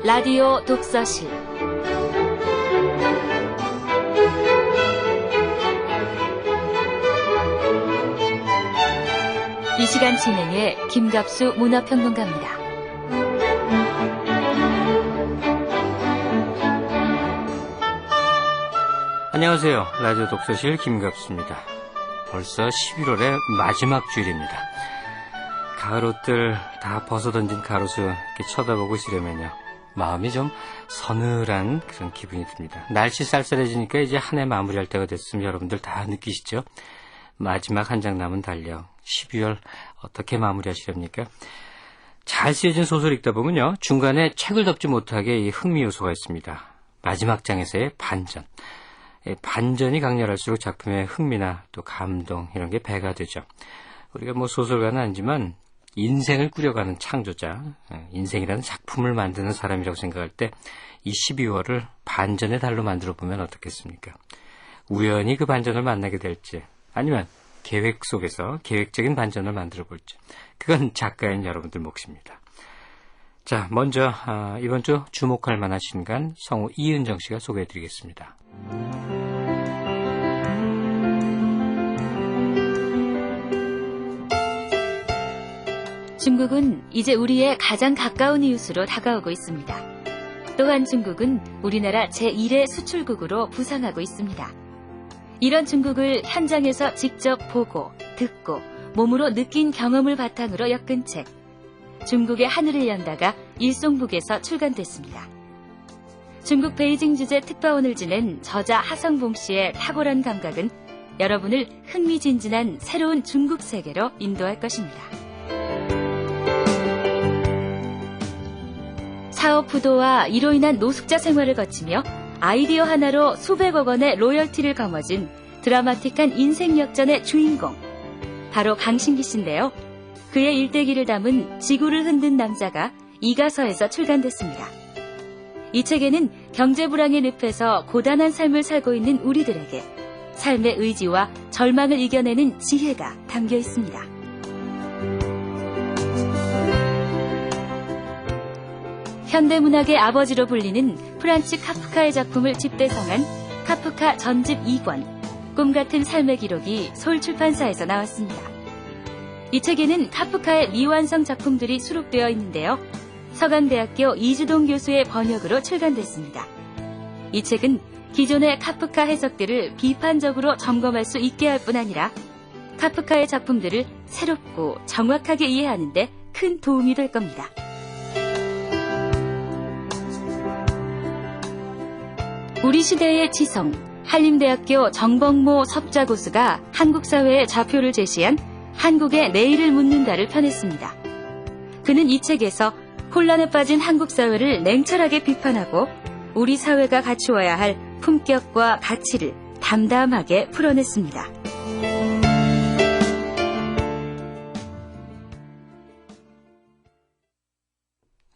라디오 독서실 이 시간 진행의 김갑수 문화평론가입니다. 안녕하세요. 라디오 독서실 김갑수입니다. 벌써 11월의 마지막 주일입니다. 가을옷들 다 벗어던진 가로수 이렇게 쳐다보고 있으려면요, 마음이 좀 서늘한 그런 기분이 듭니다. 날씨 쌀쌀해지니까 이제 한 해 마무리할 때가 됐으면 여러분들 다 느끼시죠? 마지막 한 장 남은 달력 12월 어떻게 마무리하시렵니까? 잘 쓰여진 소설 읽다 보면요, 중간에 책을 덮지 못하게 이 흥미 요소가 있습니다. 마지막 장에서의 반전. 반전이 강렬할수록 작품의 흥미나 또 감동 이런 게 배가 되죠. 우리가 뭐 소설가는 아니지만 인생을 꾸려가는 창조자, 인생이라는 작품을 만드는 사람이라고 생각할 때 이 12월을 반전의 달로 만들어 보면 어떻겠습니까? 우연히 그 반전을 만나게 될지, 아니면 계획 속에서 계획적인 반전을 만들어 볼지, 그건 작가인 여러분들 몫입니다. 자, 먼저 이번 주 주목할 만한 신간 성우 이은정 씨가 소개해 드리겠습니다. 중국은 이제 우리의 가장 가까운 이웃으로 다가오고 있습니다. 또한 중국은 우리나라 제1의 수출국으로 부상하고 있습니다. 이런 중국을 현장에서 직접 보고, 듣고, 몸으로 느낀 경험을 바탕으로 엮은 책, 중국의 하늘을 연다가 일송북에서 출간됐습니다. 중국 베이징 주재 특파원을 지낸 저자 하성봉 씨의 탁월한 감각은 여러분을 흥미진진한 새로운 중국 세계로 인도할 것입니다. 사업 부도와 이로 인한 노숙자 생활을 거치며 아이디어 하나로 수백억 원의 로열티를 거머쥔 드라마틱한 인생 역전의 주인공, 바로 강신기 씨인데요. 그의 일대기를 담은 지구를 흔든 남자가 이가서에서 출간됐습니다. 이 책에는 경제 불황의 늪에서 고단한 삶을 살고 있는 우리들에게 삶의 의지와 절망을 이겨내는 지혜가 담겨 있습니다. 현대문학의 아버지로 불리는 프란츠 카프카의 작품을 집대성한 카프카 전집 2권, 꿈같은 삶의 기록이 서울출판사에서 나왔습니다. 이 책에는 카프카의 미완성 작품들이 수록되어 있는데요. 서강대학교 이주동 교수의 번역으로 출간됐습니다. 이 책은 기존의 카프카 해석들을 비판적으로 점검할 수 있게 할 뿐 아니라 카프카의 작품들을 새롭고 정확하게 이해하는 데 큰 도움이 될 겁니다. 우리 시대의 지성, 한림대학교 정범모 석좌고수가 한국 사회의 좌표를 제시한 한국의 내일을 묻는다를 펴냈습니다. 그는 이 책에서 혼란에 빠진 한국 사회를 냉철하게 비판하고 우리 사회가 갖추어야 할 품격과 가치를 담담하게 풀어냈습니다.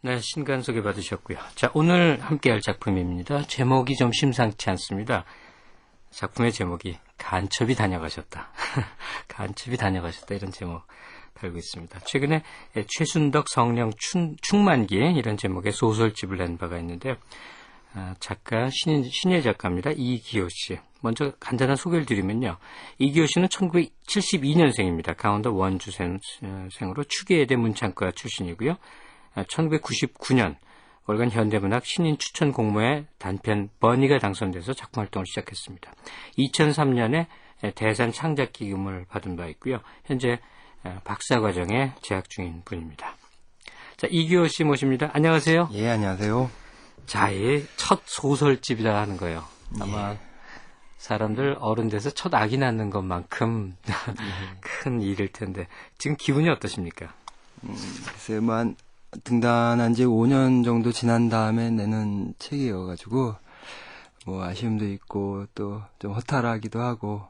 네, 신간 소개받으셨고요. 자, 오늘 함께할 작품입니다. 제목이 좀 심상치 않습니다. 작품의 제목이 간첩이 다녀가셨다. 간첩이 다녀가셨다, 이런 제목 달고 있습니다. 최근에 최순덕 성령 충만기, 이런 제목의 소설집을 낸 바가 있는데요. 작가 신예 작가입니다. 이기호 씨. 먼저 간단한 소개를 드리면요, 이기호 씨는 1972년생입니다. 강원도 원주생으로 추계예대 문창과 출신이고요. 1999년 월간 현대문학 신인 추천 공모에 단편 버니가 당선돼서 작품 활동을 시작했습니다. 2003년에 대산 창작 기금을 받은 바 있고요. 현재 박사과정에 재학 중인 분입니다. 자, 이기호 씨 모십니다. 안녕하세요. 예, 안녕하세요. 자, 이 첫 소설집이라 하는 거예요. 아마 사람들 어른 돼서 첫 아기 낳는 것만큼 큰 일일 텐데 지금 기분이 어떠십니까? 글쎄요, 뭐 등단한 지 5년 정도 지난 다음에 내는 책이어가지고 뭐 아쉬움도 있고 또 좀 허탈하기도 하고,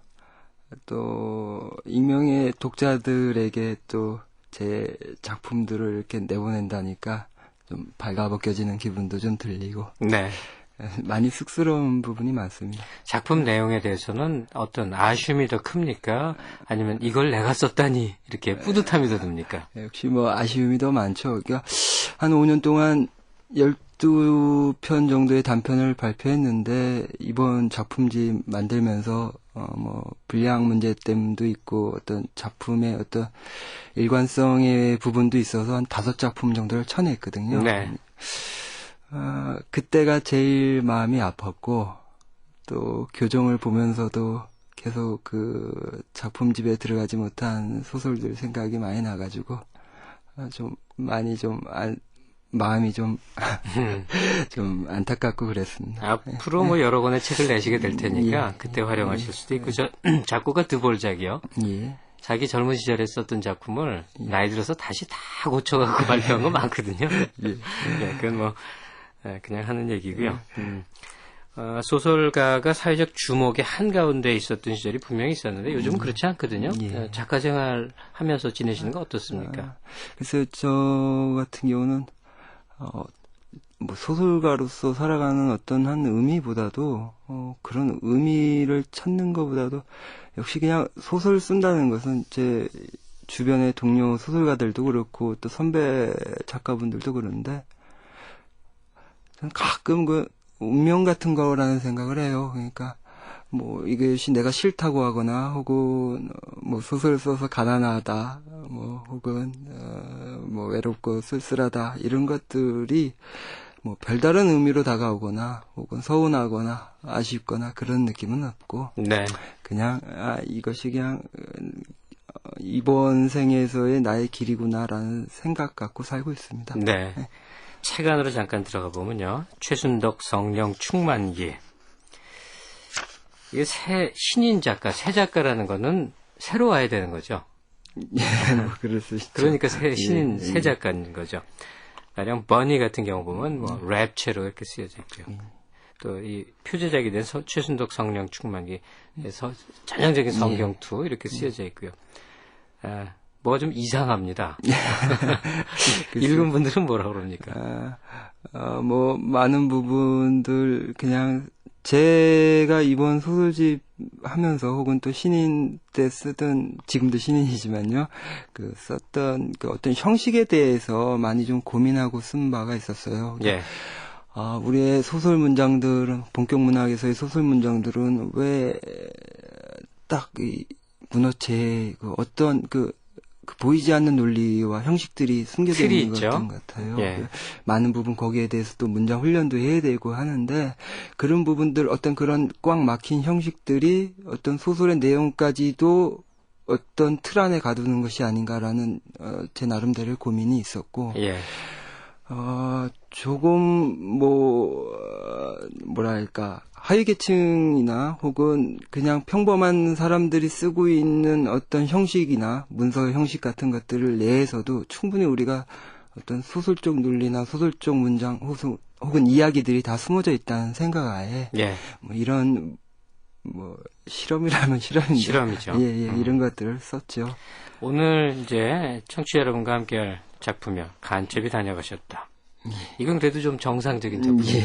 또 익명의 독자들에게 또 제 작품들을 이렇게 내보낸다니까 좀 발가벗겨지는 기분도 좀 들리고, 네, 많이 쑥스러운 부분이 많습니다. 작품 내용에 대해서는 어떤 아쉬움이 더 큽니까? 아니면 이걸 내가 썼다니 이렇게 뿌듯함이 더 듭니까? 역시 뭐 아쉬움이 더 많죠. 그러니까 한 5년 동안 12편 정도의 단편을 발표했는데 이번 작품집 만들면서 분량 문제 때문도 있고 어떤 작품의 어떤 일관성의 부분도 있어서 한 5작품 정도를 쳐냈거든요. 네. 그때가 제일 마음이 아팠고 또 교정을 보면서도 계속 그 작품집에 들어가지 못한 소설들 생각이 많이 나가지고 좀 많이 마음이 좀 안타깝고 그랬습니다. 앞으로 뭐 여러 권의 책을 내시게 될 테니까 그때 활용하실 수도 있고 작곡가 드볼작이요. 예. 자기 젊은 시절에 썼던 작품을 나이 들어서 다시 다 고쳐갖고 발표한 거 많거든요. 예, 그건 뭐 그냥 하는 얘기고요. 소설가가 사회적 주목의 한가운데 있었던 시절이 분명히 있었는데 요즘은 그렇지 않거든요. 예. 작가 생활 하면서 지내시는 거 어떻습니까? 그래서 저 같은 경우는 뭐 소설가로서 살아가는 어떤 한 의미보다도 그런 의미를 찾는 것보다도 역시 그냥 소설 쓴다는 것은 제 주변의 동료 소설가들도 그렇고 또 선배 작가분들도 그런데 저는 가끔 그 운명 같은 거라는 생각을 해요. 그러니까 뭐 이것이 내가 싫다고 하거나 혹은 뭐 소설 써서 가난하다 뭐 혹은 뭐 외롭고 쓸쓸하다 이런 것들이 뭐 별다른 의미로 다가오거나 혹은 서운하거나 아쉽거나 그런 느낌은 없고 네. 그냥 이것이 그냥 이번 생에서의 나의 길이구나라는 생각 갖고 살고 있습니다. 네. 책 안으로 잠깐 들어가 보면요. 최순덕 성령 충만기. 이게 신인 작가, 새 작가라는 거는 새로 와야 되는 거죠. 예, 뭐 그럴 수 있죠. 그러니까 신인 새 작가인 거죠. 가령 버니 같은 경우 보면 뭐 랩체로 이렇게 쓰여져 있고요. 또 이 표제작이 된 최순덕 성령 충만기에서 전형적인 성경투 이렇게 쓰여져 있고요. 뭐가 좀 이상합니다. 읽은 분들은 뭐라고 그럽니까? 뭐 많은 부분들 그냥 제가 이번 소설집 하면서 혹은 또 신인 때 쓰던 지금도 신인이지만요. 그 썼던 그 어떤 형식에 대해서 많이 좀 고민하고 쓴 바가 있었어요. 예. 우리의 소설 문장들은 본격 문학에서의 소설 문장들은 왜 딱 이 문어체의 그 어떤 그 보이지 않는 논리와 형식들이 숨겨져 있는 것 같아요. 예. 많은 부분 거기에 대해서 또 문장 훈련도 해야 되고 하는데 그런 부분들 어떤 그런 꽉 막힌 형식들이 어떤 소설의 내용까지도 어떤 틀 안에 가두는 것이 아닌가라는 제 나름대로의 고민이 있었고 예. 조금 뭐랄까 하위 계층이나 혹은 그냥 평범한 사람들이 쓰고 있는 어떤 형식이나 문서 형식 같은 것들을 내에서도 충분히 우리가 어떤 소설적 논리나 소설적 문장 혹은 이야기들이 다 숨어져 있다는 생각하에 예. 뭐 이런 실험이라면 실험인데 실험이죠. 예, 이런 것들을 썼죠. 오늘 이제 청취자 여러분과 함께할 작품이요. 간첩이 다녀가셨다. 이건 그래도 좀 정상적인 작품이에요.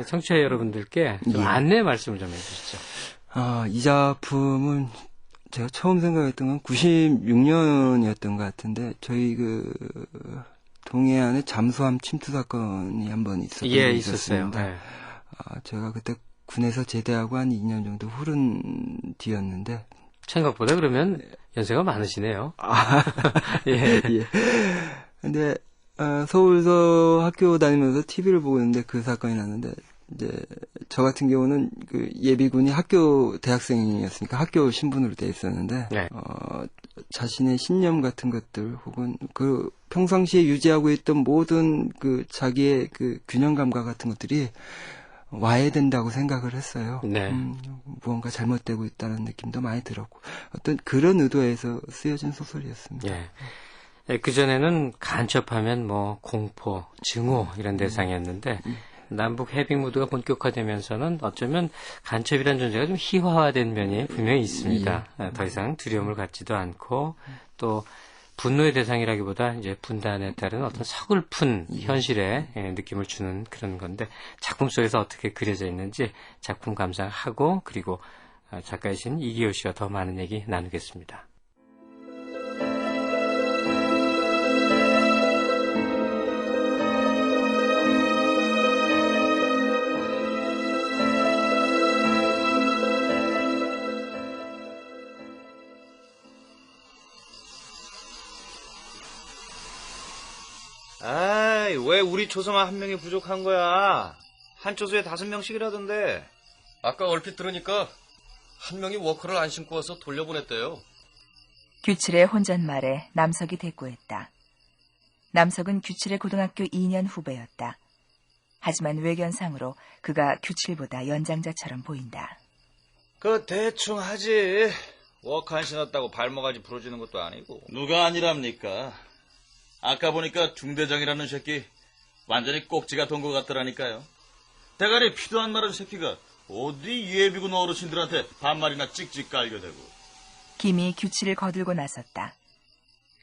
청취자 여러분들께 좀 안내 말씀을 좀 해주시죠. 이 작품은 제가 처음 생각했던 건 96년이었던 것 같은데 저희 동해안에 잠수함 침투 사건이 한번 있었던 예, 적이 있었어요. 있었습니다. 네. 제가 그때 군에서 제대하고 한 2년 정도 흐른 뒤였는데 생각보다 그러면 연세가 많으시네요. 예. 근데 서울서 학교 다니면서 TV를 보고 있는데 그 사건이 났는데 이제 저 같은 경우는 그 예비군이 학교 대학생이었으니까 학교 신분으로 돼 있었는데 네. 자신의 신념 같은 것들 혹은 그 평상시에 유지하고 있던 모든 그 자기의 그 균형감과 같은 것들이 와야 된다고 생각을 했어요. 네. 무언가 잘못되고 있다는 느낌도 많이 들었고 어떤 그런 의도에서 쓰여진 소설이었습니다. 예. 그전에는 간첩하면 뭐 공포, 증오 이런 대상이었는데 남북 해빙 무드가 본격화되면서는 어쩌면 간첩이라는 존재가 좀 희화화된 면이 분명히 있습니다. 더 이상 두려움을 갖지도 않고 또 분노의 대상이라기보다 이제 분단에 따른 어떤 서글픈 현실의 느낌을 주는 그런 건데 작품 속에서 어떻게 그려져 있는지 작품 감상하고 그리고 작가이신 이기호 씨와 더 많은 얘기 나누겠습니다. 아이, 왜 우리 초소만 한 명이 부족한 거야? 한 초소에 5명씩이라던데. 아까 얼핏 들으니까 한 명이 워커를 안 신고 와서 돌려보냈대요. 규칠의 혼잣말에 남석이 대꾸했다. 남석은 규칠의 고등학교 2년 후배였다. 하지만 외견상으로 그가 규칠보다 연장자처럼 보인다. 그 대충 하지. 워크 안 신었다고 발목까지 부러지는 것도 아니고. 누가 아니랍니까? 아까 보니까 중대장이라는 새끼 완전히 꼭지가 돈 것 같더라니까요. 대가리 피도 안 마른 새끼가 어디 예비군 어르신들한테 반말이나 찍찍 깔겨대고. 김이 규칠을 거들고 나섰다.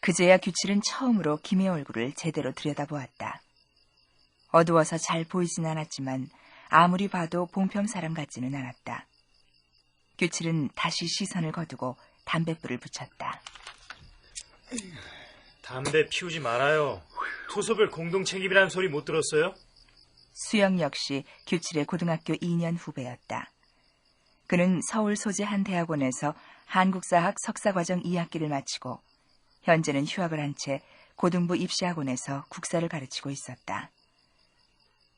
그제야 규칠은 처음으로 김의 얼굴을 제대로 들여다보았다. 어두워서 잘 보이진 않았지만 아무리 봐도 봉평 사람 같지는 않았다. 규칠은 다시 시선을 거두고 담뱃불을 붙였다. 담배 피우지 말아요. 토속을 공동 책임이라는 소리 못 들었어요? 수영 역시 규칠의 고등학교 2년 후배였다. 그는 서울 소재 한 대학원에서 한국사학 석사과정 2학기를 마치고 현재는 휴학을 한 채 고등부 입시학원에서 국사를 가르치고 있었다.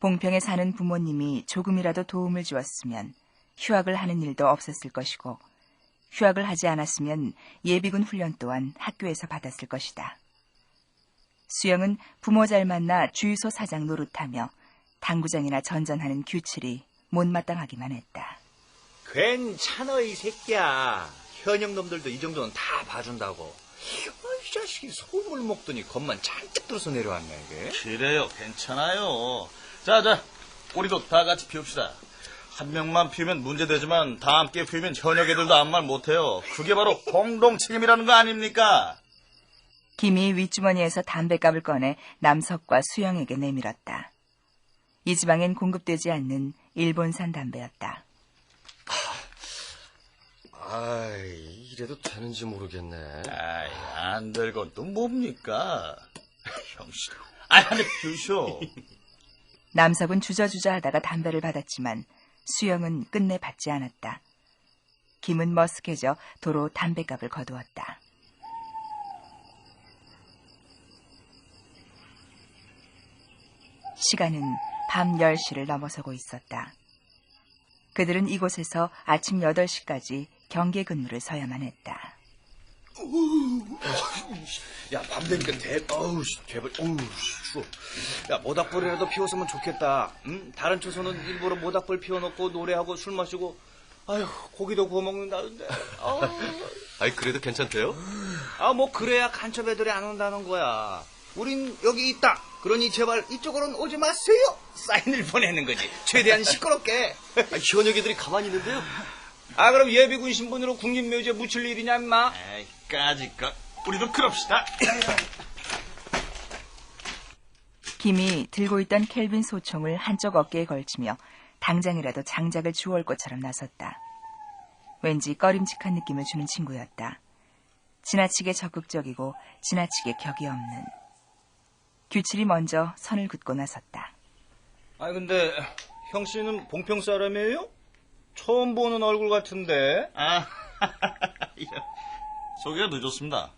봉평에 사는 부모님이 조금이라도 도움을 주었으면 휴학을 하는 일도 없었을 것이고 휴학을 하지 않았으면 예비군 훈련 또한 학교에서 받았을 것이다. 수영은 부모 잘 만나 주유소 사장 노릇하며 당구장이나 전전하는 규칠이 못마땅하기만 했다. 괜찮아, 이 새끼야. 현역 놈들도 이 정도는 다 봐준다고. 이 자식이 소물 먹더니 겁만 잔뜩 들어서 내려왔네, 이게. 그래요, 괜찮아요. 자, 우리도 다 같이 피웁시다. 한 명만 피우면 문제되지만 다 함께 피우면 현역 애들도 아무 말 못해요. 그게 바로 공동 책임이라는 거 아닙니까? 김이 윗주머니에서 담뱃갑을 꺼내 남석과 수영에게 내밀었다. 이 지방엔 공급되지 않는 일본산 담배였다. 아이, 이래도 되는지 모르겠네. 아이, 안 될 건 또 뭡니까? 형씨, 한대 피우쇼. 남석은 주저주저 하다가 담배를 받았지만 수영은 끝내 받지 않았다. 김은 머쓱해져 도로 담뱃갑을 거두었다. 시간은 밤 10시를 넘어서고 있었다. 그들은 이곳에서 아침 8시까지 경계 근무를 서야만 했다. 야, 밤 되니까 제발, 추워. 야, 모닥불이라도 피웠으면 좋겠다. 응? 다른 초소는 일부러 모닥불 피워놓고 노래하고 술 마시고, 아휴, 고기도 구워 먹는다는데. 아이, 그래도 괜찮대요? 뭐, 그래야 간첩 애들이 안 온다는 거야. 우린 여기 있다. 그러니 제발 이쪽으로는 오지 마세요. 사인을 보내는 거지. 최대한 시끄럽게. 현역 애들이 가만히 있는데요? 그럼 예비군 신분으로 국립묘지에 묻힐 일이냐, 임마? 에이, 까짓것. 우리도 그럽시다. 김이 들고 있던 켈빈 소총을 한쪽 어깨에 걸치며 당장이라도 장작을 주워올 것처럼 나섰다. 왠지 꺼림칙한 느낌을 주는 친구였다. 지나치게 적극적이고 지나치게 격이 없는. 규칠이 먼저 선을 긋고 나섰다. 근데 형 씨는 봉평 사람이에요? 처음 보는 얼굴 같은데. 소개가 늦었습니다.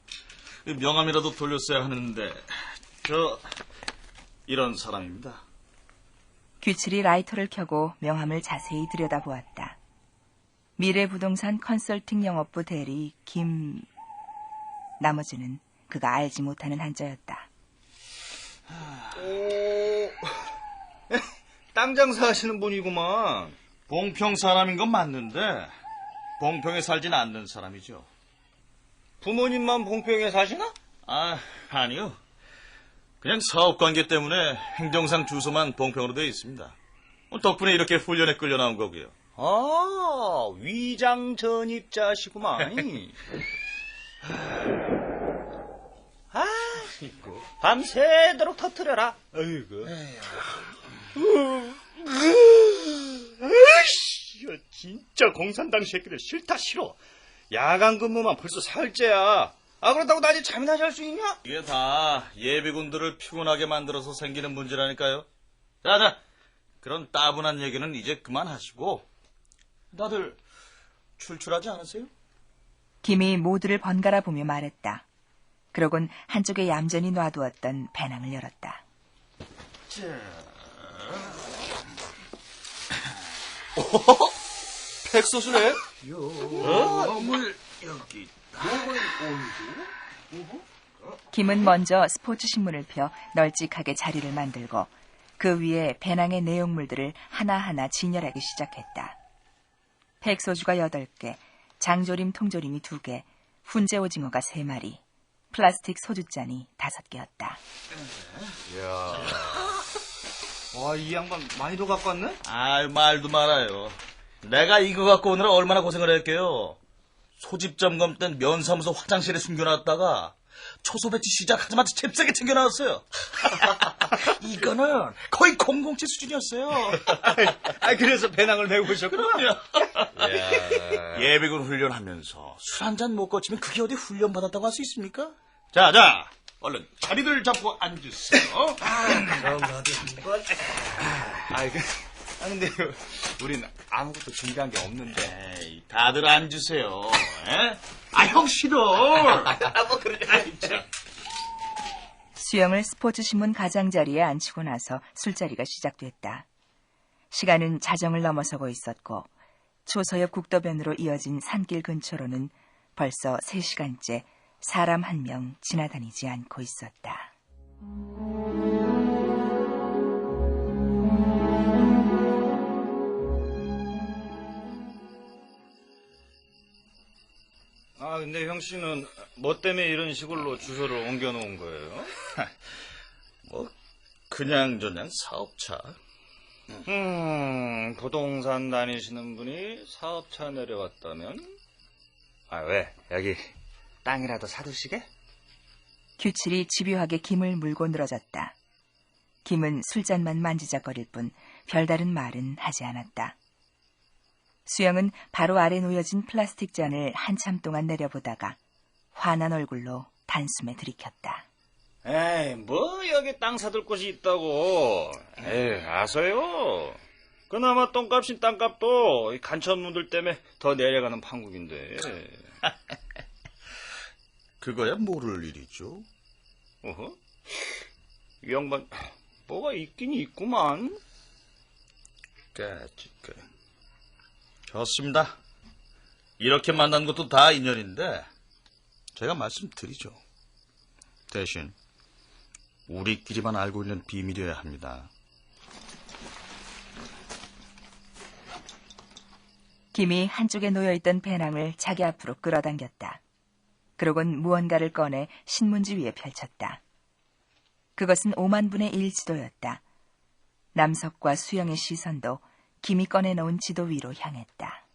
명함이라도 돌렸어야 하는데 이런 사람입니다. 규칠이 라이터를 켜고 명함을 자세히 들여다보았다. 미래부동산 컨설팅 영업부 대리 김... 나머지는 그가 알지 못하는 한자였다. 땅 장사하시는 분이구만. 봉평 사람인 건 맞는데 봉평에 살진 않는 사람이죠. 부모님만 봉평에 사시나? 아니요. 그냥 사업관계 때문에 행정상 주소만 봉평으로 되어 있습니다. 덕분에 이렇게 훈련에 끌려 나온 거고요. 위장 전입자시구만. 밤새도록 터뜨려라. 아이고. 진짜 공산당 새끼들 싫다 싫어. 야간 근무만 벌써 사흘째야. 그렇다고 낮에 잠이나 잘 수 있냐? 이게 다 예비군들을 피곤하게 만들어서 생기는 문제라니까요. 자, 그런 따분한 얘기는 이제 그만하시고 다들 출출하지 않으세요? 김이 모두를 번갈아 보며 말했다. 그러곤 한쪽에 얌전히 놔두었던 배낭을 열었다. 팩소스네? 물 여기. 김은 먼저 스포츠 신문을 펴 널찍하게 자리를 만들고 그 위에 배낭의 내용물들을 하나하나 진열하기 시작했다. 팩소주가 8개, 장조림 통조림이 2개, 훈제 오징어가 3마리, 플라스틱 소주잔이 5개였다. 와, 이 양반 많이도 갖고 왔네? 아유, 말도 말아요. 내가 이거 갖고 오느라 얼마나 고생을 했게요. 소집 점검 땐 면사무소 화장실에 숨겨놨다가 초소 배치 시작하자마자 잽싸게 챙겨나왔어요. 이거는 거의 007 수준이었어요. 그래서 배낭을 메고 오셨구나. 예비군 훈련하면서 술 한잔 못 거치면 그게 어디 훈련 받았다고 할 수 있습니까? 자, 얼른 자리들 잡고 앉으세요. 근데 우린 아무것도 준비한 게 없는데. 에이, 다들 앉으세요. 형 싫어. 뭐 그래. 수영을 스포츠 신문 가장자리에 앉히고 나서 술자리가 시작됐다. 시간은 자정을 넘어서고 있었고 초서역 국도변으로 이어진 산길 근처로는 벌써 3시간째 사람 한 명 지나다니지 않고 있었다. 근데 형 씨는 뭐 때문에 이런 시골로 주소를 옮겨놓은 거예요? 뭐 그냥저냥 사업차. 부동산 다니시는 분이 사업차 내려왔다면? 왜? 여기 땅이라도 사두시게? 규칠이 집요하게 김을 물고 늘어졌다. 김은 술잔만 만지작거릴 뿐 별다른 말은 하지 않았다. 수영은 바로 아래 놓여진 플라스틱 잔을 한참 동안 내려보다가 화난 얼굴로 단숨에 들이켰다. 에이, 뭐 여기 땅 사둘 곳이 있다고. 아서요. 그나마 똥값인 땅값도 간천문들 때문에 더 내려가는 판국인데. 그거야 모를 일이죠. 어허? 이 양반 뭐가 있긴 있구만. 좋습니다. 이렇게 만난 것도 다 인연인데 제가 말씀드리죠. 대신 우리끼리만 알고 있는 비밀이어야 합니다. 김이 한쪽에 놓여있던 배낭을 자기 앞으로 끌어당겼다. 그러곤 무언가를 꺼내 신문지 위에 펼쳤다. 그것은 5만 분의 1 지도였다. 남석과 수영의 시선도 김이 꺼내놓은 지도 위로 향했다.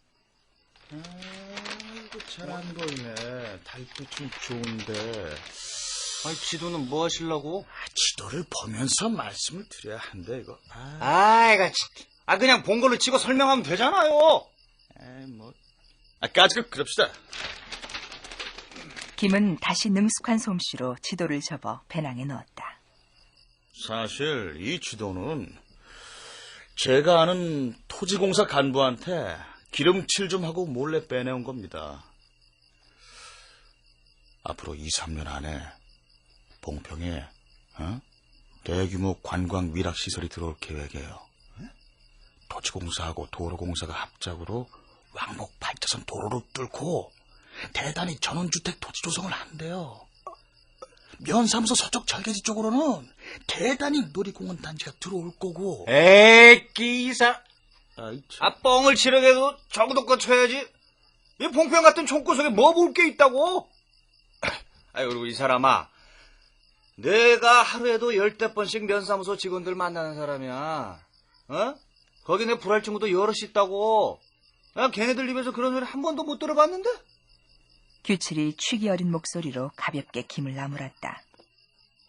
이거 잘 안 보이네. 달빛은 좋은데. 지도는 뭐 하시려고? 지도를 보면서 말씀을 드려야 한대, 이거. 그냥 본 걸로 찍어 설명하면 되잖아요. 까짓거 그럽시다. 김은 다시 능숙한 솜씨로 지도를 접어 배낭에 넣었다. 사실 이 지도는 제가 아는 토지공사 간부한테 기름칠 좀 하고 몰래 빼내온 겁니다. 앞으로 2, 3년 안에 봉평에 대규모 관광 위락시설이 들어올 계획이에요. 토지공사하고 도로공사가 합작으로 왕복 8차선 도로를 뚫고 대단히 전원주택 토지 조성을 한대요. 면사무소 서쪽 절개지 쪽으로는 대단히 놀이공원 단지가 들어올 거고. 기사. 뻥을 치려고 적어도 거쳐야지. 이 봉평 같은 총구석에 뭐 볼 게 있다고? 그리고 이 사람아, 내가 하루에도 10대번씩 면사무소 직원들 만나는 사람이야. 거기 내 불알 친구도 여럿이 있다고. 걔네들 입에서 그런 소리 한 번도 못 들어봤는데? 규칠이 취기 어린 목소리로 가볍게 김을 나무랐다.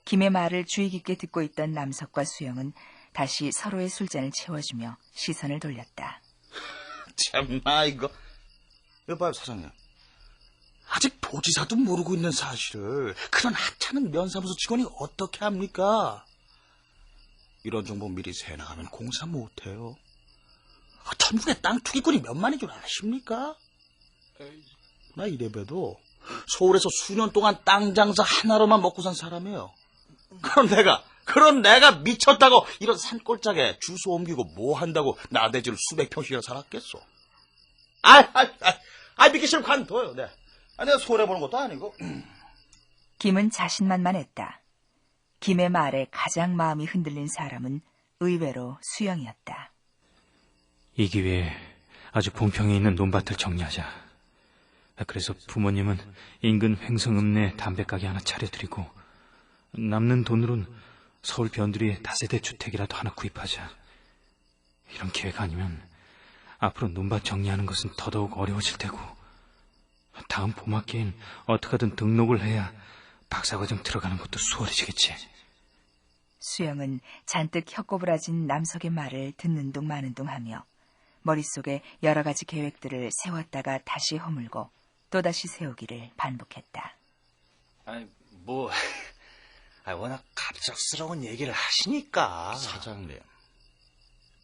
김의 말을 주의 깊게 듣고 있던 남석과 수영은 다시 서로의 술잔을 채워주며 시선을 돌렸다. 참나 이거 봐요 사장님. 아직 도지사도 모르고 있는 사실을 그런 하찮은 면사무소 직원이 어떻게 합니까? 이런 정보 미리 새나가면 공사 못해요. 전국에 땅 투기꾼이 몇만인 줄 아십니까? 나 이래봬도 서울에서 수년 동안 땅 장사 하나로만 먹고 산 사람이에요. 그럼 내가 그런 내가 미쳤다고 이런 산골짜기에 주소 옮기고 뭐 한다고 나대지를 수백 평씩이나 살았겠소. 믿기 싫으면 관둬요. 네. 내가 손해보는 것도 아니고. 김은 자신만만했다. 김의 말에 가장 마음이 흔들린 사람은 의외로 수영이었다. 이 기회에 아주 봉평에 있는 논밭을 정리하자. 그래서 부모님은 인근 횡성읍내 담배가게 하나 차려드리고 남는 돈으로는 서울 변두리에 다세대 주택이라도 하나 구입하자. 이런 기회가 아니면 앞으로 논밭 정리하는 것은 더더욱 어려워질 테고 다음 봄학기엔 어떻게든 등록을 해야 박사과정 들어가는 것도 수월해지겠지. 수영은 잔뜩 혀꼬부라진 남석의 말을 듣는 둥 마는 둥 하며 머릿속에 여러 가지 계획들을 세웠다가 다시 허물고 또다시 세우기를 반복했다. 워낙 갑작스러운 얘기를 하시니까. 사장님,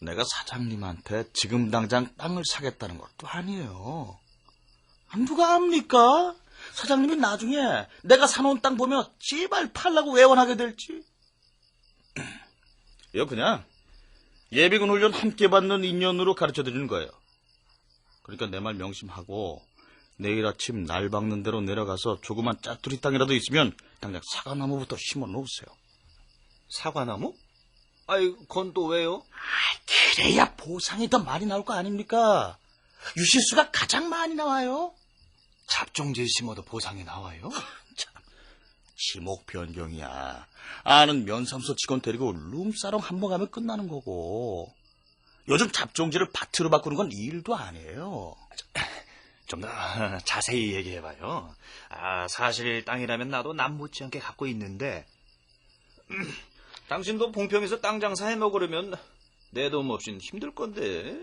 내가 사장님한테 지금 당장 땅을 사겠다는 것도 아니에요. 누가 압니까? 사장님이 나중에 내가 사놓은 땅 보면 제발 팔라고 애원하게 될지. 이거 그냥 예비군 훈련 함께 받는 인연으로 가르쳐드리는 거예요. 그러니까 내 말 명심하고 내일 아침 날 박는 대로 내려가서 조그만 짜투리 땅이라도 있으면 당장 사과나무부터 심어 놓으세요. 사과나무? 그건 또 왜요? 그래야 보상이 더 많이 나올 거 아닙니까? 유실수가 가장 많이 나와요. 잡종질 심어도 보상이 나와요? 참, 지목 변경이야. 아는 면사무소 직원 데리고 룸사롱 한 번 가면 끝나는 거고. 요즘 잡종질을 밭으로 바꾸는 건 일도 아니에요. 좀 더 자세히 얘기해봐요. 사실 땅이라면 나도 남 못지않게 갖고 있는데 당신도 봉평에서 땅 장사해 먹으려면 내 도움 없인 힘들 건데.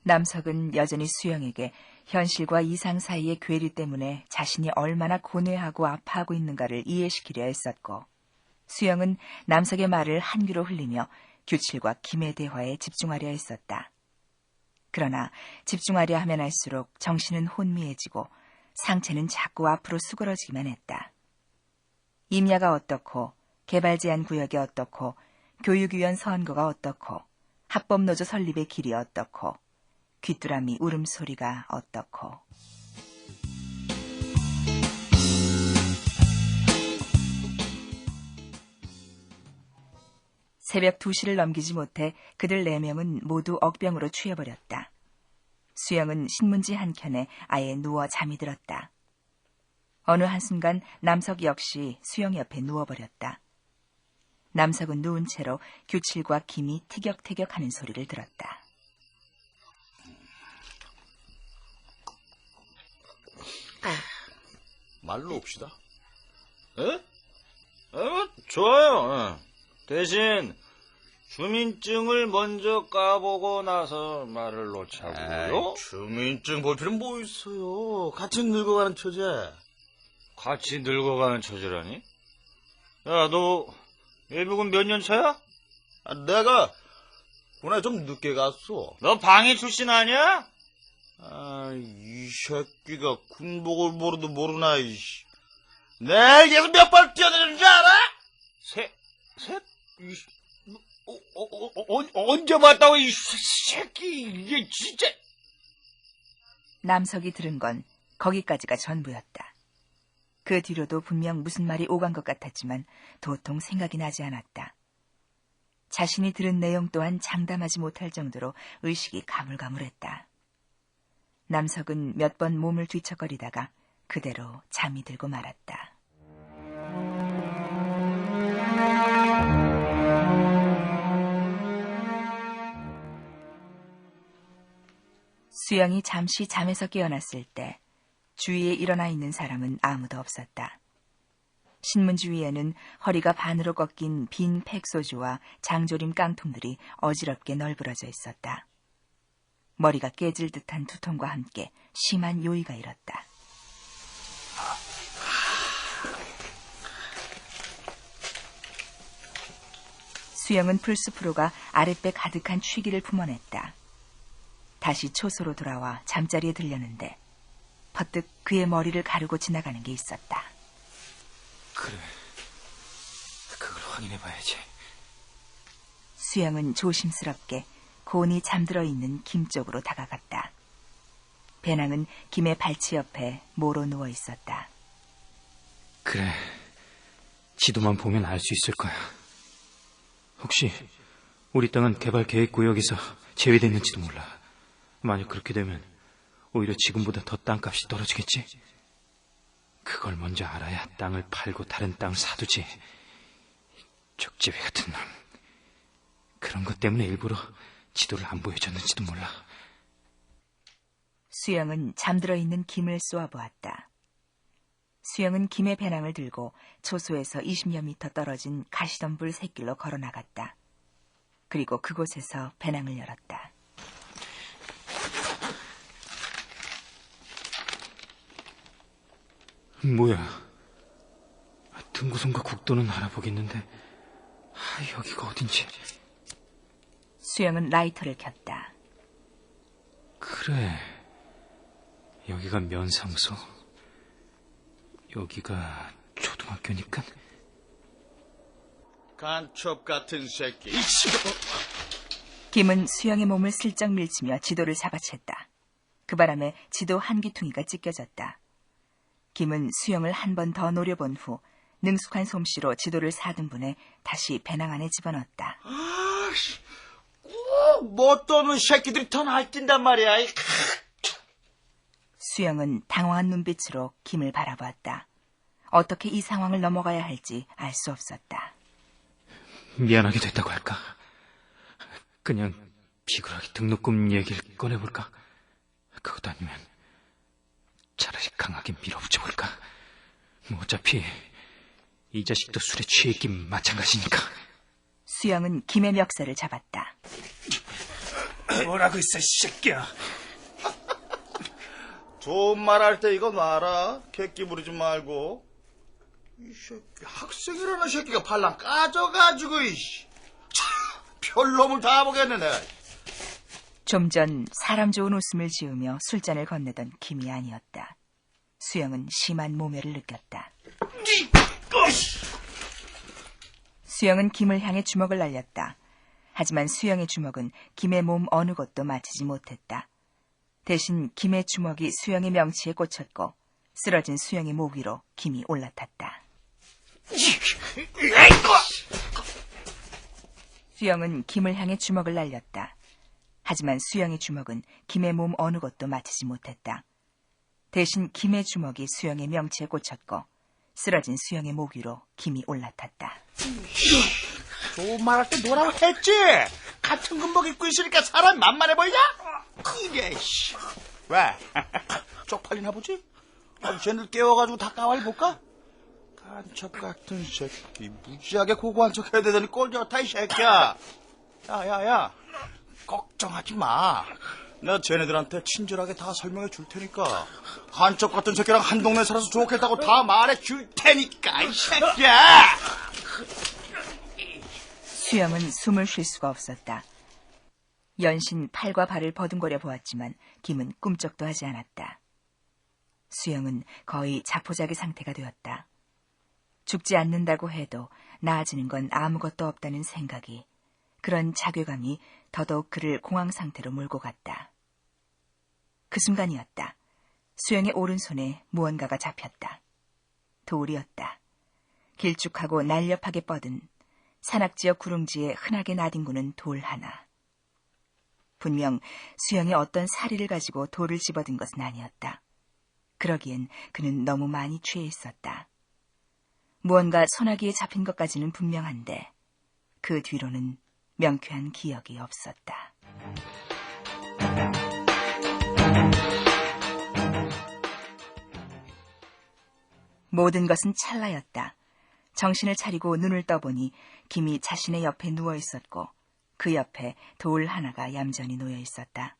남석은 여전히 수영에게 현실과 이상 사이의 괴리 때문에 자신이 얼마나 고뇌하고 아파하고 있는가를 이해시키려 했었고, 수영은 남석의 말을 한 귀로 흘리며 규칠과 김의 대화에 집중하려 했었다. 그러나 집중하려 하면 할수록 정신은 혼미해지고 상체는 자꾸 앞으로 수그러지기만 했다. 임야가 어떻고 개발 제한 구역이 어떻고 교육위원 선거가 어떻고 합법노조 설립의 길이 어떻고 귀뚜라미 울음소리가 어떻고. 새벽 2시를 넘기지 못해 그들 4명은 모두 억병으로 취해버렸다. 수영은 신문지 한 켠에 아예 누워 잠이 들었다. 어느 한순간 남석 역시 수영 옆에 누워버렸다. 남석은 누운 채로 규칠과 김이 티격태격하는 소리를 들었다. 말로 옵시다. 좋아요. 대신 주민증을 먼저 까보고 나서 말을 놓자고요. 주민증 볼 필요는 뭐 있어요. 같이 늙어가는 처제. 같이 늙어가는 처지라니? 야, 너 예비군 몇 년 차야? 내가 군에 좀 늦게 갔어. 너 방위 출신 아니야? 이 새끼가 군복을 모르도 모르나, 이씨. 내게서 몇 번 뛰어내는지 알아? 셋? 언제 봤다고, 이 새끼, 이게 진짜. 남석이 들은 건 거기까지가 전부였다. 그 뒤로도 분명 무슨 말이 오간 것 같았지만 도통 생각이 나지 않았다. 자신이 들은 내용 또한 장담하지 못할 정도로 의식이 가물가물했다. 남석은 몇 번 몸을 뒤척거리다가 그대로 잠이 들고 말았다. 수영이 잠시 잠에서 깨어났을 때 주위에 일어나 있는 사람은 아무도 없었다. 신문지 위에는 허리가 반으로 꺾인 빈 팩소주와 장조림 깡통들이 어지럽게 널브러져 있었다. 머리가 깨질 듯한 두통과 함께 심한 요의가 일었다. 수영은 플스프로가 아랫배 가득한 취기를 품어냈다. 다시 초소로 돌아와 잠자리에 들렸는데 퍼뜩 그의 머리를 가르고 지나가는 게 있었다. 그래, 그걸 확인해봐야지. 수영은 조심스럽게 곤히 잠들어 있는 김 쪽으로 다가갔다. 배낭은 김의 발치 옆에 모로 누워 있었다. 그래, 지도만 보면 알 수 있을 거야. 혹시 우리 땅은 개발 계획 구역에서 제외됐는지도 몰라. 만약 그렇게 되면 오히려 지금보다 더 땅값이 떨어지겠지? 그걸 먼저 알아야 땅을 팔고 다른 땅을 사두지. 족제비 같은 놈. 그런 것 때문에 일부러 지도를 안 보여줬는지도 몰라. 수영은 잠들어 있는 김을 쏘아보았다. 수영은 김의 배낭을 들고 초소에서 20여 미터 떨어진 가시덤불 샛길로 걸어나갔다. 그리고 그곳에서 배낭을 열었다. 뭐야? 등구선과 국도는 알아보겠는데 여기가 어딘지. 수영은 라이터를 켰다. 그래, 여기가 면상소, 여기가 초등학교니까. 간첩 같은 새끼. 김은 수영의 몸을 슬쩍 밀치며 지도를 잡아챘다. 그 바람에 지도 한 귀퉁이가 찢겨졌다. 김은 수영을 한 번 더 노려본 후 능숙한 솜씨로 지도를 4등분해 다시 배낭 안에 집어넣었다. 꼭 못 떠는 새끼들이 더 날뛴단 말이야. 수영은 당황한 눈빛으로 김을 바라보았다. 어떻게 이 상황을 넘어가야 할지 알 수 없었다. 미안하게 됐다고 할까? 그냥 비굴하게 등록금 얘기를 꺼내볼까? 그것도 아니면 차라리 강하게 밀어붙여볼까? 뭐 어차피 이 자식도 술에 취했긴 마찬가지니까. 수영은 김의 멱살을 잡았다. 뭐라고 있어, 새끼야. 좋은 말 할 때 이거 놔라. 객기 부리지 말고. 이 새끼, 학생이라는 새끼가 발랑 까져가지고, 이씨. 별놈을 다 보겠네, 내가. 좀 전 사람 좋은 웃음을 지으며 술잔을 건네던 김이 아니었다. 수영은 심한 모멸을 느꼈다. 수영은 김을 향해 주먹을 날렸다. 하지만 수영의 주먹은 김의 몸 어느 곳도 맞히지 못했다. 대신 김의 주먹이 수영의 명치에 꽂혔고 쓰러진 수영의 목 위로 김이 올라탔다. 수영은 김을 향해 주먹을 날렸다. 하지만 수영의 주먹은 김의 몸 어느 곳도 맞히지 못했다. 대신 김의 주먹이 수영의 명치에 꽂혔고 쓰러진 수영의 목 위로 김이 올라탔다. 좋은 말 할 때 뭐라고 했지? 같은 군복 입고 있으니까 사람 만만해 보이냐? 이게, 씨. 왜? 쪽팔리나 보지? 쟤들 깨워가지고 다 까발볼까? 간첩 같은 새끼. 무지하게 고고한 척 해야 되더니 꼴 좋다, 이 새끼야. 야. 걱정하지 마. 내가 쟤네들한테 친절하게 다 설명해 줄 테니까. 간첩 같은 새끼랑 한 동네 살아서 좋겠다고 다 말해 줄 테니까, 이 새끼야! 수영은 숨을 쉴 수가 없었다. 연신 팔과 발을 버둥거려 보았지만 김은 꿈쩍도 하지 않았다. 수영은 거의 자포자기 상태가 되었다. 죽지 않는다고 해도 나아지는 건 아무것도 없다는 생각이, 그런 자괴감이 더더욱 그를 공황 상태로 몰고 갔다. 그 순간이었다. 수영의 오른손에 무언가가 잡혔다. 돌이었다. 길쭉하고 날렵하게 뻗은 산악지역 구릉지에 흔하게 나뒹구는 돌 하나. 분명 수영이 어떤 사리를 가지고 돌을 집어든 것은 아니었다. 그러기엔 그는 너무 많이 취해 있었다. 무언가 소나기에 잡힌 것까지는 분명한데 그 뒤로는 명쾌한 기억이 없었다. 모든 것은 찰나였다. 정신을 차리고 눈을 떠보니 김이 자신의 옆에 누워 있었고 그 옆에 돌 하나가 얌전히 놓여 있었다.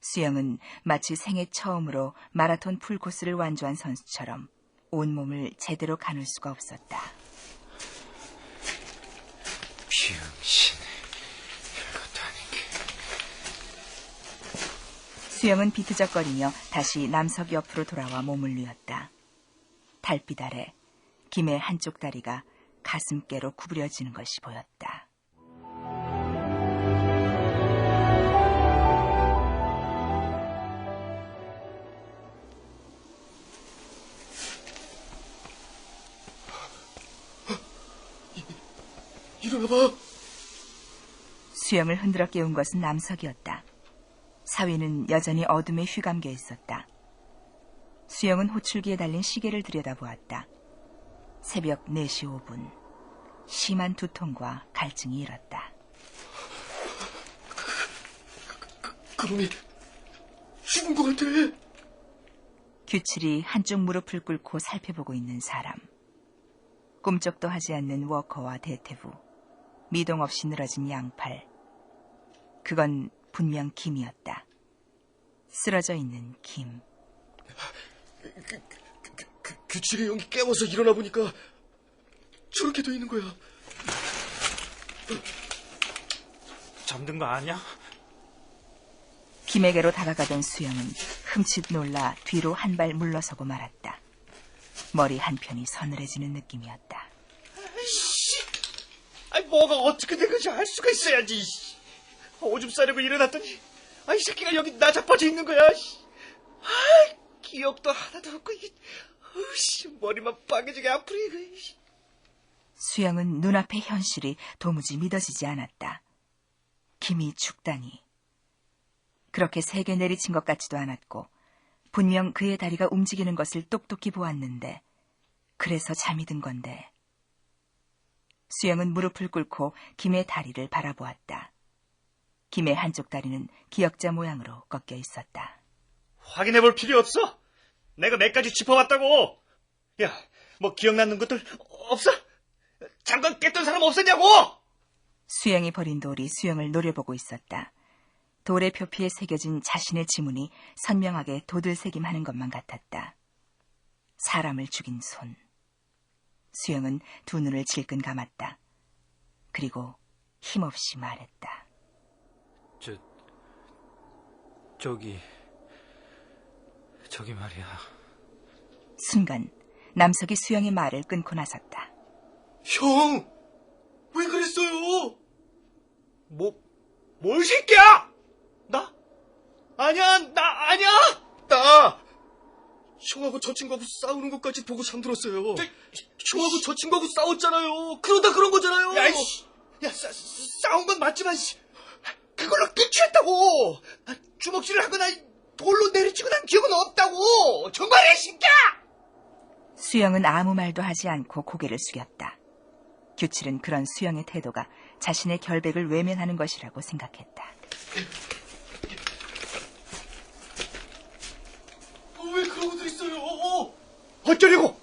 수영은 마치 생애 처음으로 마라톤 풀코스를 완주한 선수처럼 온몸을 제대로 가눌 수가 없었다. 병신, 이것도 아니게. 수영은 비트적거리며 다시 남석 옆으로 돌아와 몸을 뉘었다. 달빛 아래 김의 한쪽 다리가 가슴께로 구부려지는 것이 보였다. 일어나봐. 수영을 흔들어 깨운 것은 남석이었다. 사위는 여전히 어둠에 휘감겨 있었다. 수영은 호출기에 달린 시계를 들여다보았다. 새벽 4시 5분. 심한 두통과 갈증이 일었다. 그놈이 죽은 것 같아. 규칠이 한쪽 무릎을 꿇고 살펴보고 있는 사람. 꿈쩍도 하지 않는 워커와 대퇴부. 미동 없이 늘어진 양팔. 그건 분명 김이었다. 쓰러져 있는 김. 규칠이 형이 깨워서 일어나 보니까 저렇게 돼 있는 거야. 잠든 거 아니야? 김에게로 다가가던 수영은 흠칫 놀라 뒤로 한 발 물러서고 말았다. 머리 한편이 서늘해지는 느낌이었다. 아이, 뭐가 어떻게 된 건지 알 수가 있어야지. 오줌 싸려고 일어났더니, 이 새끼가 여기 나자빠져 있는 거야. 기억도 하나도 없고, 머리만 빠개지게 아프네. 수영은 눈앞의 현실이 도무지 믿어지지 않았다. 김이 죽다니. 그렇게 세게 내리친 것 같지도 않았고 분명 그의 다리가 움직이는 것을 똑똑히 보았는데 그래서 잠이 든 건데. 수영은 무릎을 꿇고 김의 다리를 바라보았다. 김의 한쪽 다리는 기역자 모양으로 꺾여 있었다. 확인해볼 필요 없어. 내가 몇 가지 짚어봤다고. 야, 뭐 기억나는 것들 없어? 잠깐 깼던 사람 없었냐고! 수영이 버린 돌이 수영을 노려보고 있었다. 돌의 표피에 새겨진 자신의 지문이 선명하게 도들새김하는 것만 같았다. 사람을 죽인 손. 수영은 두 눈을 질끈 감았다. 그리고 힘없이 말했다. 저기 말이야. 순간 남석이 수영의 말을 끊고 나섰다. 형! 왜 그랬어요? 뭘 새끼야! 나? 아니야, 나 아니야! 나! 형하고 저 친구하고 싸우는 것까지 보고 잠들었어요. 형하고 저 친구하고 싸웠잖아요. 그러다 그런 거잖아요. 싸운 건 맞지만, 그걸로 끝이었다고! 주먹질을 하거나 돌로 내리치고 난 기억은 없다고! 정말이야, 새끼야! 수영은 아무 말도 하지 않고 고개를 숙였다. 규칠은 그런 수영의 태도가 자신의 결백을 외면하는 것이라고 생각했다. 왜 그러고들 있어요? 어쩌려고?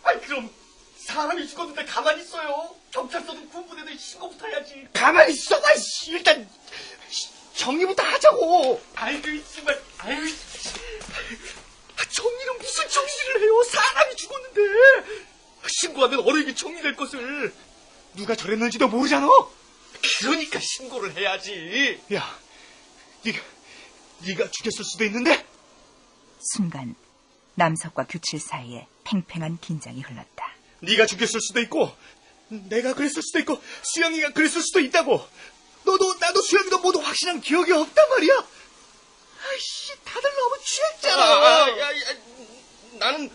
그럼 사람이 죽었는데 가만히 있어요? 경찰서든 군부대든 신고부터 해야지. 가만히 있어. 일단 정리부터 하자고. 정리는 무슨 정리를 해요? 사람이 죽었는데. 신고하면 어려게 정리될 것을. 누가 저랬는지도 모르잖아. 그러니까 신고를 해야지. 야, 네가 죽였을 수도 있는데. 순간 남석과 규칠 사이에 팽팽한 긴장이 흘렀다. 네가 죽였을 수도 있고 내가 그랬을 수도 있고 수영이가 그랬을 수도 있다고. 너도 나도 수영이도 모두 확실한 기억이 없단 말이야. 다들 너무 취했잖아. 나는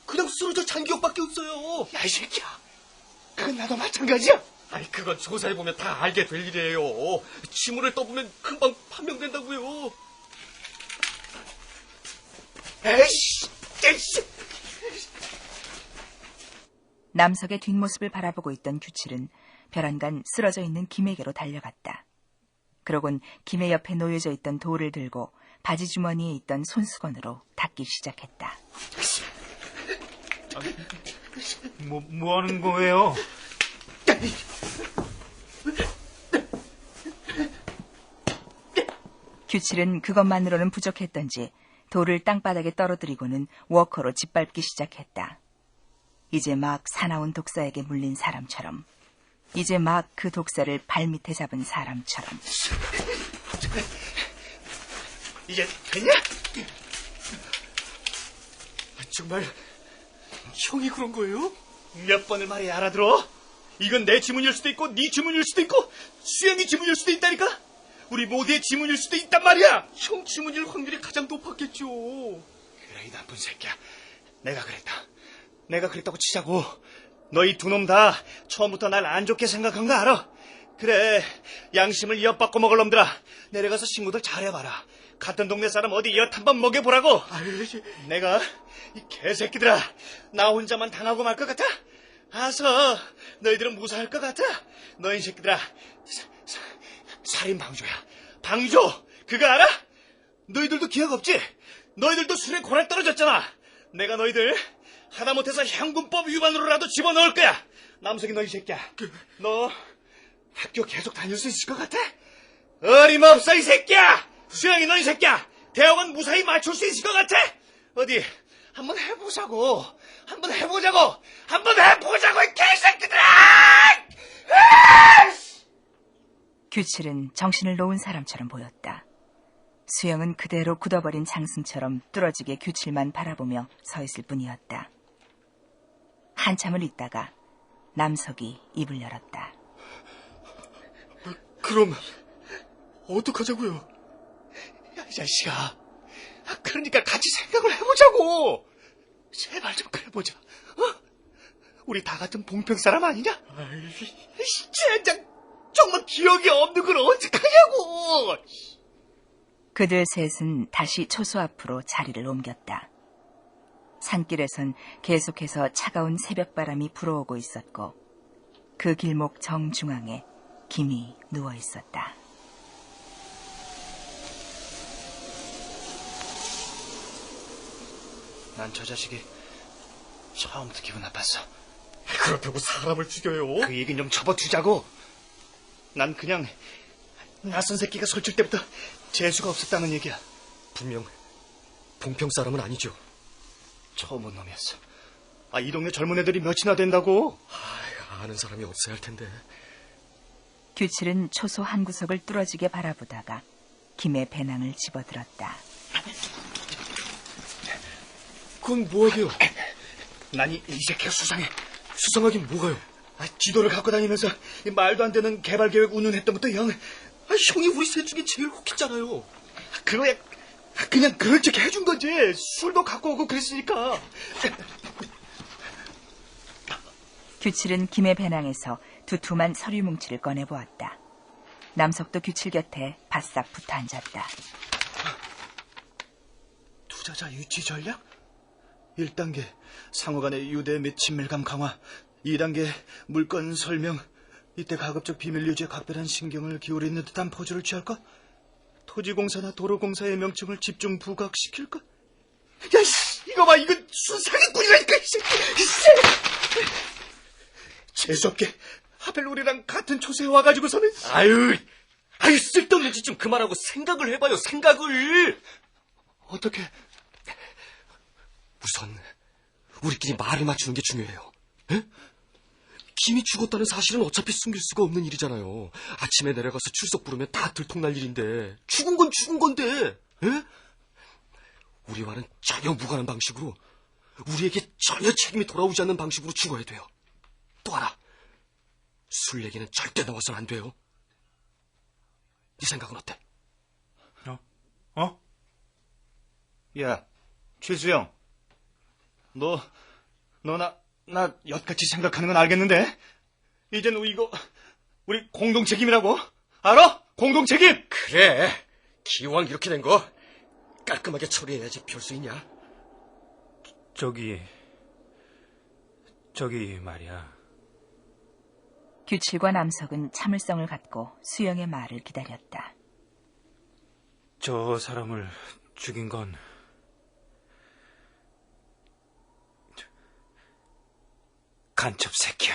그냥 쓰러져 잔 기억밖에 없어요. 야, 이 새끼야. 그건 나도 마찬가지야. 그건 조사해보면 다 알게 될 일이에요. 지문을 떠보면 금방 판명된다고요. 에이씨. 남석의 뒷모습을 바라보고 있던 규칠은 벼랑간 쓰러져 있는 김에게로 달려갔다. 그러곤 김의 옆에 놓여져 있던 돌을 들고 바지 주머니에 있던 손수건으로 닦기 시작했다. 뭐 하는 거예요? 규칠은 그것만으로는 부족했던지 돌을 땅바닥에 떨어뜨리고는 워커로 짓밟기 시작했다. 이제 막 사나운 독사에게 물린 사람처럼, 이제 막 그 독사를 발밑에 잡은 사람처럼. 이제 됐냐? 정말 형이 그런 거예요? 몇 번을 말해야 알아들어? 이건 내 지문일 수도 있고 네 지문일 수도 있고 수영이 지문일 수도 있다니까. 우리 모두의 지문일 수도 있단 말이야. 형 지문일 확률이 가장 높았겠죠. 그래, 이 나쁜 새끼야. 내가 그랬다고 치자고. 너희 두 놈 다 처음부터 날 안 좋게 생각한 거 알아? 그래, 양심을 엿받고 먹을 놈들아. 내려가서 친구들 잘해봐라. 같은 동네 사람 어디 엿 한번 먹여보라고. 내가 이 개새끼들아, 나 혼자만 당하고 말 것 같아? 아서 너희들은 무사할 것 같아? 너희 새끼들아, 살인 방조야. 방조, 그거 알아? 너희들도 기억 없지? 너희들도 술에 고랄 떨어졌잖아. 내가 너희들 하다못해서 향군법 위반으로라도 집어넣을 거야. 남석이 너희 새끼야. 너 학교 계속 다닐 수 있을 것 같아? 어림없어 이 새끼야. 수영이 너희 새끼야. 대학원 무사히 맞출 수 있을 것 같아? 어디 한번 해보자고. 이 개새끼들아. 규칠은 정신을 놓은 사람처럼 보였다. 수영은 그대로 굳어버린 장승처럼 뚫어지게 규칠만 바라보며 서 있을 뿐이었다. 한참을 있다가 남석이 입을 열었다. 그럼 어떡하자고요? 야, 이 자식아. 그러니까 같이 생각을 해보자고. 제발 좀 그래보자. 우리 다 같은 봉평 사람 아니냐? 젠장, 정말 기억이 없는 걸 어떡하냐고. 그들 셋은 다시 초소 앞으로 자리를 옮겼다. 산길에선 계속해서 차가운 새벽바람이 불어오고 있었고 그 길목 정중앙에 김이 누워 있었다. 난 저 자식이 처음부터 기분 나빴어. 그렇다고 사람을 죽여요? 그 얘기는 좀 접어두자고. 난 그냥 낯선 새끼가 솔칠 때부터 재수가 없었다는 얘기야. 분명 봉평 사람은 아니죠. 처음 온 놈이었어. 이 동네 젊은 애들이 몇이나 된다고? 아는 사람이 없어야 할 텐데. 규칠은 초소 한 구석을 뚫어지게 바라보다가 김의 배낭을 집어들었다. 그건 뭐하게요? 난 이 새끼가 수상해. 수상하긴 뭐가요? 지도를 갖고 다니면서 말도 안 되는 개발 계획 운운했던 것도 영. 형이 우리 셋 중에 제일 혹했잖아요. 그거야 그냥 그런 척 해준 거지. 술도 갖고 오고 그랬으니까. 규칠은 김의 배낭에서 두툼한 서류 뭉치를 꺼내보았다. 남석도 규칠 곁에 바싹 붙어 앉았다. 투자자 유치 전략? 1단계 상호 간의 유대 및 친밀감 강화. 2단계 물건 설명. 이때 가급적 비밀 유지에 각별한 신경을 기울이는 듯한 포즈를 취할까? 토지공사나 도로공사의 명칭을 집중 부각시킬까? 야, 이거 봐, 이거 순사기꾼이라니까, 이 새끼. 재수없게 하필 우리랑 같은 초세에 와가지고서는. 아유, 쓸데없는 짓 좀 그만하고 생각을 해봐요, 생각을. 어떻게? 우선 우리끼리 말을 맞추는 게 중요해요. 에? 김이 죽었다는 사실은 어차피 숨길 수가 없는 일이잖아요. 아침에 내려가서 출석 부르면 다 들통날 일인데 죽은 건 죽은 건데. 에? 우리와는 전혀 무관한 방식으로, 우리에게 전혀 책임이 돌아오지 않는 방식으로 죽어야 돼요. 또 하나, 술 얘기는 절대 나와서는 안 돼요. 네 생각은 어때? 야, 최수영. 나 엿같이 생각하는 건 알겠는데, 이젠 이거 우리 공동 책임이라고? 알아? 공동 책임! 그래, 기왕 이렇게 된 거 깔끔하게 처리해야지 별 수 있냐? 저기 말이야. 규칠과 남석은 참을성을 갖고 수영의 말을 기다렸다. 저 사람을 죽인 건 간첩 새끼야.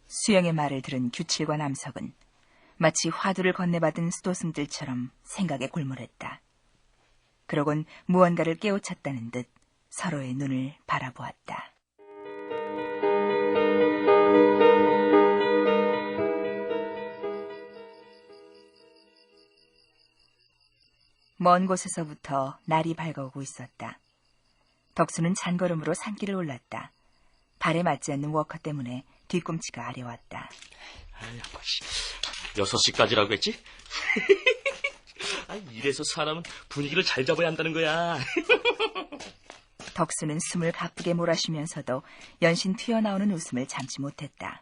수영의 말을 들은 규칠과 남석은 마치 화두를 건네받은 수도승들처럼 생각에 골몰했다. 그러곤 무언가를 깨우쳤다는 듯 서로의 눈을 바라보았다. 먼 곳에서부터 날이 밝아오고 있었다. 덕수는 잔걸음으로 산길을 올랐다. 발에 맞지 않는 워커 때문에 뒤꿈치가 아려왔다. 6시까지라고 했지? 이래서 사람은 분위기를 잘 잡아야 한다는 거야. 덕수는 숨을 가쁘게 몰아쉬면서도 연신 튀어나오는 웃음을 참지 못했다.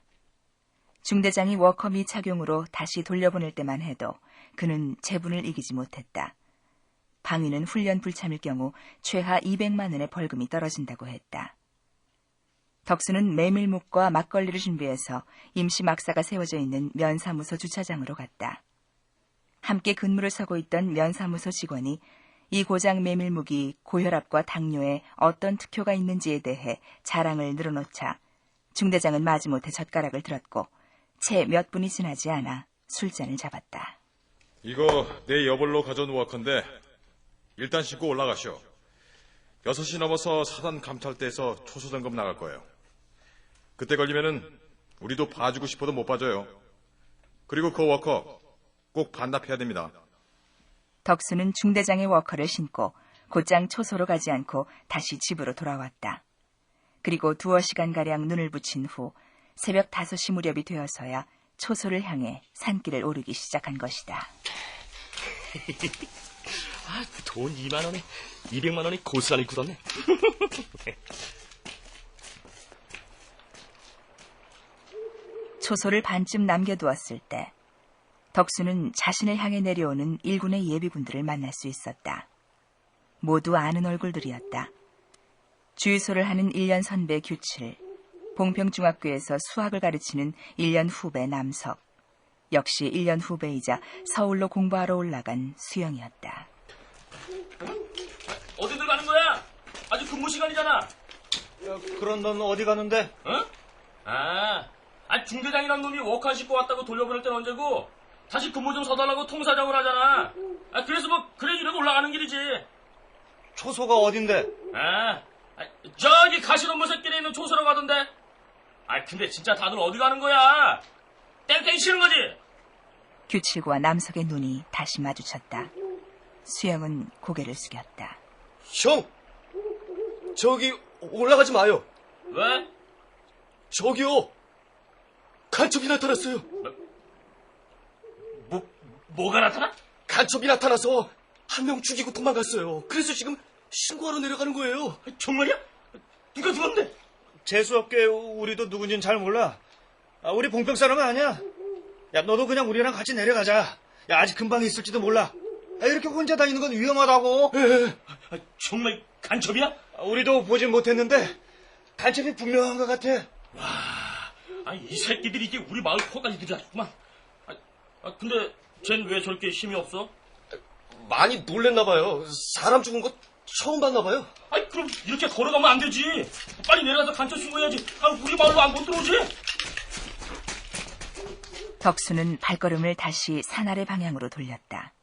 중대장이 워커미 착용으로 다시 돌려보낼 때만 해도 그는 제분을 이기지 못했다. 방위는 훈련 불참일 경우 최하 200만 원의 벌금이 떨어진다고 했다. 덕수는 메밀묵과 막걸리를 준비해서 임시 막사가 세워져 있는 면사무소 주차장으로 갔다. 함께 근무를 서고 있던 면사무소 직원이 이 고장 메밀묵이 고혈압과 당뇨에 어떤 특효가 있는지에 대해 자랑을 늘어놓자 중대장은 마지못해 젓가락을 들었고 채 몇 분이 지나지 않아 술잔을 잡았다. 이거 내 여벌로 가져온 워커인데 일단 싣고 올라가시오. 6시 넘어서 사단 감찰대에서 초소점검 나갈 거예요. 그때 걸리면은 우리도 봐주고 싶어도 못 봐줘요. 그리고 그 워커 꼭 반납해야 됩니다. 덕수는 중대장의 워커를 신고 곧장 초소로 가지 않고 다시 집으로 돌아왔다. 그리고 2시간가량 눈을 붙인 후 새벽 5시 무렵이 되어서야 초소를 향해 산길을 오르기 시작한 것이다. 돈 2만 원에 200만 원이 고스란히 굳었네. 초소를 반쯤 남겨두었을 때 덕수는 자신을 향해 내려오는 일군의 예비군들을 만날 수 있었다. 모두 아는 얼굴들이었다. 주유소를 하는 1년 선배 규칠, 봉평중학교에서 수학을 가르치는 1년 후배 남석, 역시 1년 후배이자 서울로 공부하러 올라간 수영이었다. 어디들 가는 거야? 아직 근무 시간이잖아. 그럼 넌 어디 가는데? 중대장이란 놈이 워커 싣고 왔다고 돌려보낼 땐 언제고 다시 근무 좀 서달라고 통사정을 하잖아. 그래서 그래 이래도 올라가는 길이지. 초소가 어딘데? 저기 가시덤불 길에 있는 초소로 가던데. 근데 진짜 다들 어디 가는 거야? 땡땡이 치는 거지? 규칠과 남석의 눈이 다시 마주쳤다. 수영은 고개를 숙였다. 형! 저기 올라가지 마요. 왜? 저기요. 간첩이 나타났어요. 뭐가 나타나? 간첩이 나타나서 한 명 죽이고 도망갔어요. 그래서 지금 신고하러 내려가는 거예요. 정말이야? 누가 죽었는데? 재수없게 우리도 누군지는 잘 몰라. 우리 봉평 사람은 아니야. 야, 너도 그냥 우리랑 같이 내려가자. 야, 아직 근방에 있을지도 몰라. 이렇게 혼자 다니는 건 위험하다고. 정말 간첩이야? 우리도 보진 못했는데 간첩이 분명한 것 같아. 이 새끼들이 이게 우리 마을 코까지 들이왔구만. 근데 쟨 왜 저렇게 힘이 없어? 많이 놀랬나 봐요. 사람 죽은 거 처음 봤나 봐요. 그럼 이렇게 걸어가면 안 되지. 빨리 내려가서 간첩 신고해야지. 우리 마을로 안 못 들어오지. 덕수는 발걸음을 다시 산 아래 방향으로 돌렸다.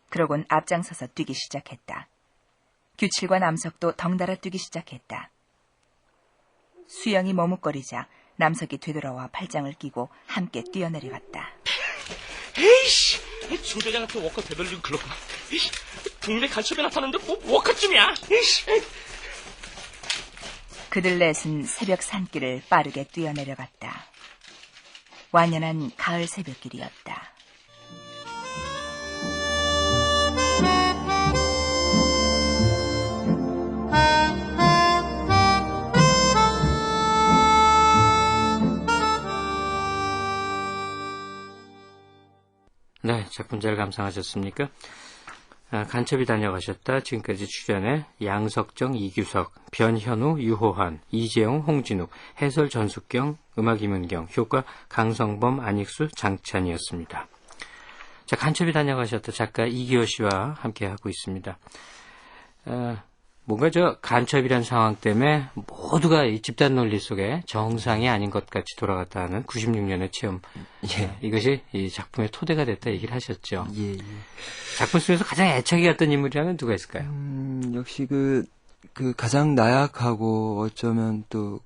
그러곤 앞장서서 뛰기 시작했다. 규칠과 남석도 덩달아 뛰기 시작했다. 수영이 머뭇거리자 남석이 되돌아와 팔짱을 끼고 함께 뛰어내려갔다. 에이씨, 중대장한테 워커 되돌리고 글렀구만. 동네 간첩이 나타났는데 꼭 워커쯤이야. 에이씨. 그들 넷은 새벽 산길을 빠르게 뛰어내려갔다. 완연한 가을 새벽길이었다. 네, 작품 잘 감상하셨습니까? 간첩이 다녀가셨다. 지금까지 출연해 양석정, 이규석, 변현우, 유호환, 이재용, 홍진욱, 해설 전숙경, 음악 임은경, 효과 강성범, 안익수, 장찬이었습니다. 자, 간첩이 다녀가셨다. 작가 이기호 씨와 함께하고 있습니다. 뭔가 간첩이란 상황 때문에 모두가 이 집단 논리 속에 정상이 아닌 것 같이 돌아갔다는 96년의 체험. 이것이 이 작품의 토대가 됐다 얘기를 하셨죠. 예. 작품 속에서 가장 애착이 갔던 인물이라면 누가 있을까요? 역시 그 가장 나약하고 어쩌면 또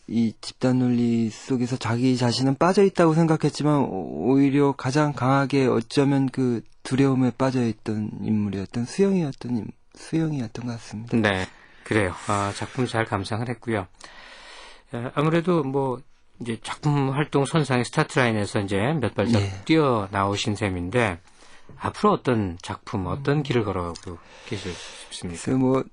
이 집단 논리 속에서 자기 자신은 빠져 있다고 생각했지만 오히려 가장 강하게 어쩌면 그 두려움에 빠져 있던 인물이었던 수영이었던 것 같습니다. 네, 그래요. 작품 잘 감상을 했고요. 아무래도 이제 작품 활동 선상의 스타트라인에서 이제 몇 발짝 뛰어 나오신 셈인데 앞으로 어떤 작품, 어떤 길을 걸어가고 계십니까? 뭐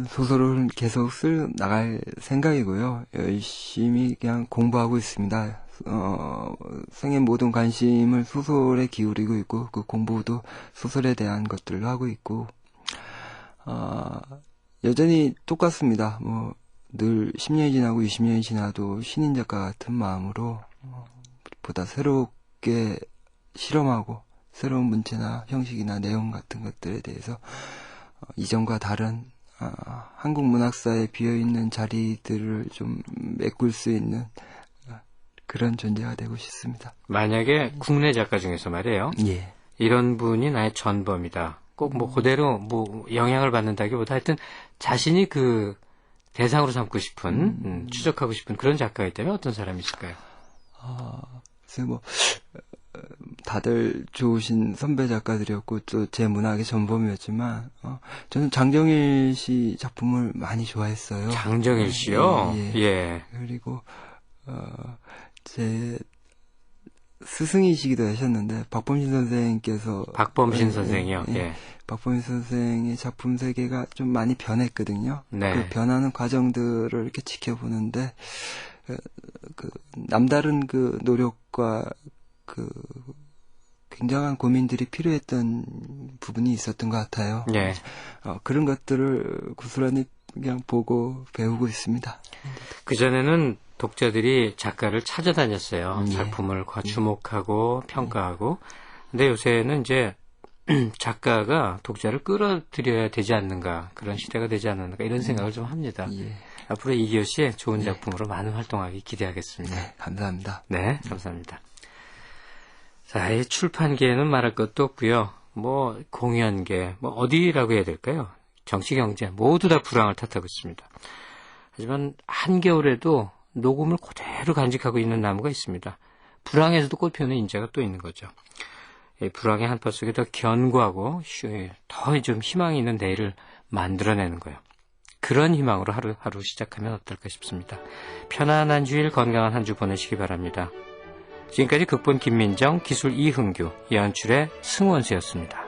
소설을 계속 쓸 나갈 생각이고요. 열심히 그냥 공부하고 있습니다. 생의 모든 관심을 소설에 기울이고 있고 그 공부도 소설에 대한 것들로 하고 있고 여전히 똑같습니다. 뭐 늘 10년이 지나고 20년이 지나도 신인 작가 같은 마음으로 보다 새롭게 실험하고 새로운 문체나 형식이나 내용 같은 것들에 대해서 이전과 다른 한국 문학사에 비어있는 자리들을 좀 메꿀 수 있는 그런 존재가 되고 싶습니다. 만약에 국내 작가 중에서 말이에요. 예. 이런 분이 나의 전범이다. 꼭 뭐 그대로 뭐 영향을 받는다기보다 하여튼 자신이 그 대상으로 삼고 싶은 추적하고 싶은 그런 작가가 있다면 어떤 사람이 있을까요? 글쎄 뭐 다들 좋으신 선배 작가들이었고 또 제 문학의 전범이었지만 저는 장정일 씨 작품을 많이 좋아했어요. 장정일 씨요? 예. 그리고 제 스승이시기도 하셨는데 박범신 선생님께서 박범신 선생이요? 예. 박범신 선생의 작품 세계가 좀 많이 변했거든요. 네. 그 변하는 과정들을 이렇게 지켜보는데 그 남다른 그 노력과 그 굉장한 고민들이 필요했던 부분이 있었던 것 같아요. 예. 그런 것들을 고스란히 그냥 보고 배우고 있습니다. 그전에는 독자들이 작가를 찾아다녔어요. 예. 작품을 주목하고 평가하고. 근데 요새는 이제 작가가 독자를 끌어들여야 되지 않는가, 그런 시대가 되지 않는가 이런 생각을 좀 합니다. 예. 앞으로 이기호 씨의 좋은 작품으로 많은 활동하기 기대하겠습니다. 네, 감사합니다. 네, 감사합니다. 자, 이 출판계에는 말할 것도 없고요. 뭐 공연계, 뭐 어디라고 해야 될까요? 정치, 경제 모두 다 불황을 탓하고 있습니다. 하지만 한겨울에도 녹음을 그대로 간직하고 있는 나무가 있습니다. 불황에서도 꽃 피우는 인자가 또 있는 거죠. 이 불황의 한파 속에 더 견고하고 더 좀 희망이 있는 내일을 만들어내는 거예요. 그런 희망으로 하루하루 시작하면 어떨까 싶습니다. 편안한 주일, 건강한 한 주 보내시기 바랍니다. 지금까지 극본 김민정, 기술 이흥규, 연출의 승원수였습니다.